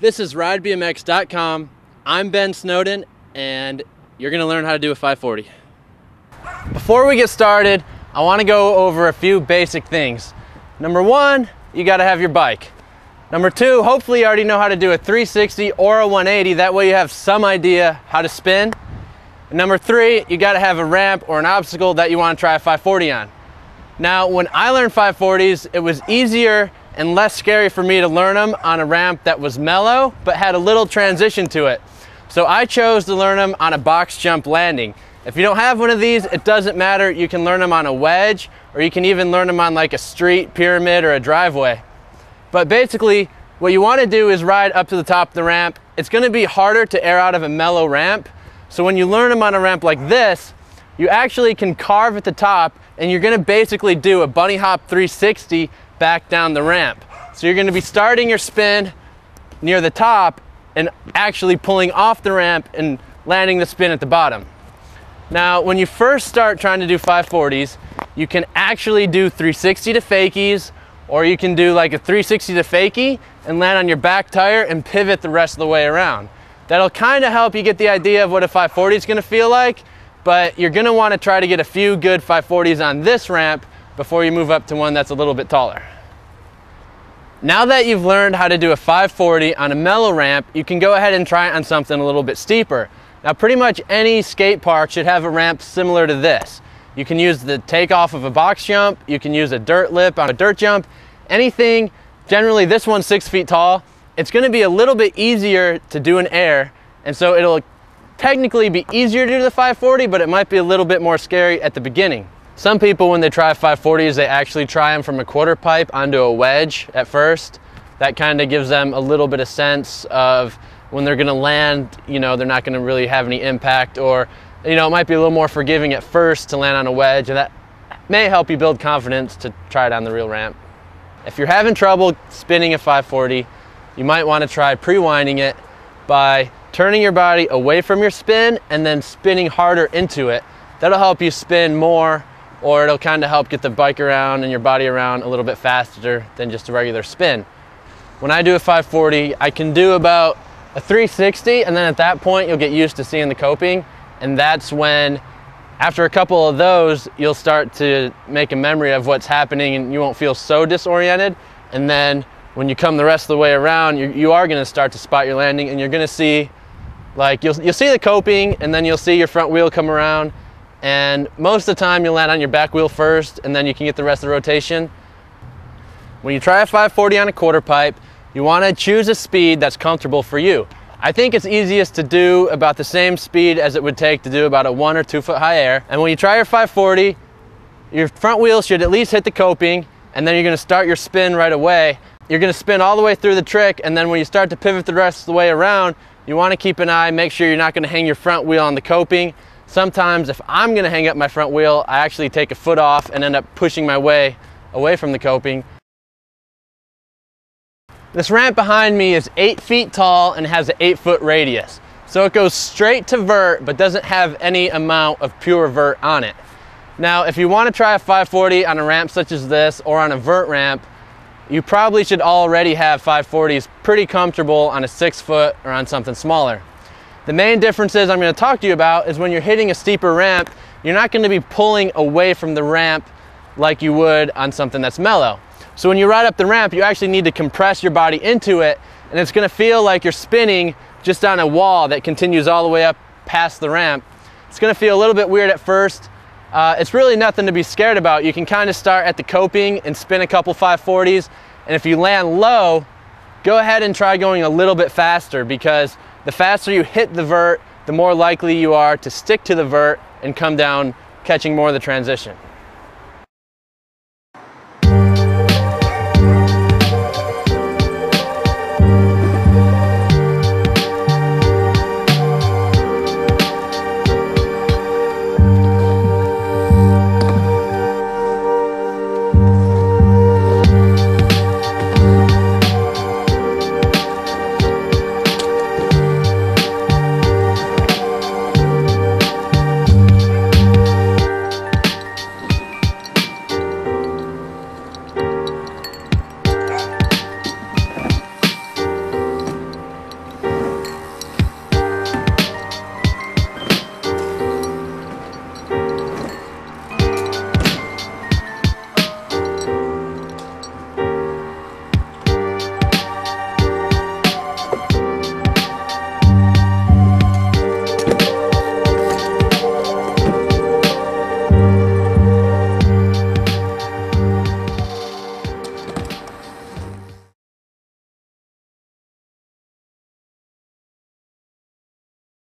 This is RideBMX.com. I'm Ben Snowden, and you're gonna learn how to do a 540. Before we get started, I wanna go over a few basic things. Number one, you gotta have your bike. Number two, hopefully you already know how to do a 360 or a 180. That way you have some idea how to spin. And number three, you gotta have a ramp or an obstacle that you wanna try a 540 on. Now, when I learned 540s, it was easier and less scary for me to learn them on a ramp that was mellow, but had a little transition to it. So I chose to learn them on a box jump landing. If you don't have one of these, it doesn't matter. You can learn them on a wedge, or you can even learn them on like a street, pyramid, or a driveway. But basically, what you want to do is ride up to the top of the ramp. It's going to be harder to air out of a mellow ramp. So when you learn them on a ramp like this, you actually can carve at the top, and you're going to basically do a bunny hop 360 back down the ramp. So you're going to be starting your spin near the top and actually pulling off the ramp and landing the spin at the bottom. Now, when you first start trying to do 540s, you can actually do 360 to fakies, or you can do like a 360 to fakie and land on your back tire and pivot the rest of the way around. That'll kind of help you get the idea of what a 540 is going to feel like, but you're going to want to try to get a few good 540s on this ramp before you move up to one that's a little bit taller. Now that you've learned how to do a 540 on a mellow ramp, you can go ahead and try it on something a little bit steeper. Now, pretty much any skate park should have a ramp similar to this. You can use the takeoff of a box jump, you can use a dirt lip on a dirt jump, anything. Generally, this one's 6 feet tall. It's going to be a little bit easier to do an air, and so it'll technically be easier to do the 540, but it might be a little bit more scary at the beginning. Some people, when they try 540s, they actually try them from a quarter pipe onto a wedge at first. That kind of gives them a little bit of sense of when they're going to land, you know, they're not going to really have any impact, or, you know, it might be a little more forgiving at first to land on a wedge, and that may help you build confidence to try it on the real ramp. If you're having trouble spinning a 540, you might want to try pre-winding it by turning your body away from your spin and then spinning harder into it. That'll help you spin more, or it'll kind of help get the bike around and your body around a little bit faster than just a regular spin. When I do a 540, I can do about a 360, and then at that point you'll get used to seeing the coping, and that's when, after a couple of those, you'll start to make a memory of what's happening and you won't feel so disoriented. And then when you come the rest of the way around, you are going to start to spot your landing, and you're going to see, like, you'll see the coping, and then you'll see your front wheel come around, and most of the time you'll land on your back wheel first, and then you can get the rest of the rotation. When you try a 540 on a quarter pipe, you want to choose a speed that's comfortable for you. I think it's easiest to do about the same speed as it would take to do about a 1 or 2 foot high air. And when you try your 540, your front wheel should at least hit the coping, and then you're going to start your spin right away. You're going to spin all the way through the trick, and then when you start to pivot the rest of the way around, you want to keep an eye, make sure you're not going to hang your front wheel on the coping. Sometimes if I'm going to hang up my front wheel, I actually take a foot off and end up pushing my way away from the coping. This ramp behind me is 8 feet tall and has an 8-foot radius. So it goes straight to vert, but doesn't have any amount of pure vert on it. Now, if you want to try a 540 on a ramp such as this, or on a vert ramp, you probably should already have 540s pretty comfortable on a 6 foot or on something smaller. The main differences I'm going to talk to you about is when you're hitting a steeper ramp, you're not going to be pulling away from the ramp like you would on something that's mellow. So when you ride up the ramp, you actually need to compress your body into it, and it's going to feel like you're spinning just on a wall that continues all the way up past the ramp. It's going to feel a little bit weird at first. It's really nothing to be scared about. You can kind of start at the coping and spin a couple 540s, and if you land low, go ahead and try going a little bit faster, because the faster you hit the vert, the more likely you are to stick to the vert and come down catching more of the transition.